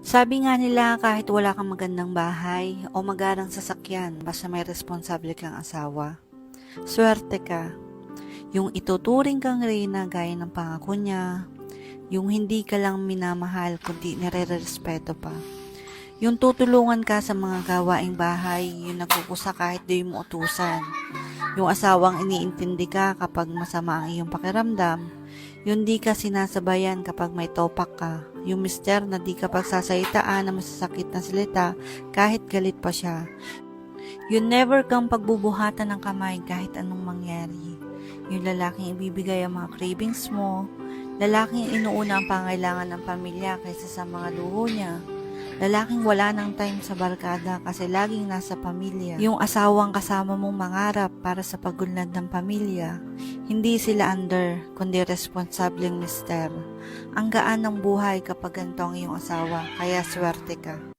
Sabi nga nila kahit wala kang magandang bahay o magarang sasakyan basta may responsable kang asawa, swerte ka. Yung ituturing kang reyna gaya ng pangako niya, yung hindi ka lang minamahal kundi nire-respeto pa. Yung tutulungan ka sa mga gawaing bahay, yung nagkukusa kahit di mo utusan. Yung asawang iniintindi ka kapag masama ang iyong pakiramdam. Yung di ka sinasabayan kapag may topak ka. Yung mister na di ka pagsasaitaan na masasakit na salita kahit galit pa siya. Yung never kang pagbubuhatan ng kamay kahit anong mangyari. Yung lalaking ibibigay ang mga cravings mo. Lalaking inuuna ang pangailangan ng pamilya kaysa sa mga luho niya. Lalaking wala ng time sa barkada kasi laging nasa pamilya. Yung asawang kasama mong mangarap para sa pag-unlad ng pamilya. Hindi sila under, kundi responsableng mister. Ang gaan ng buhay kapag ganito ang iyong asawa, kaya swerte ka.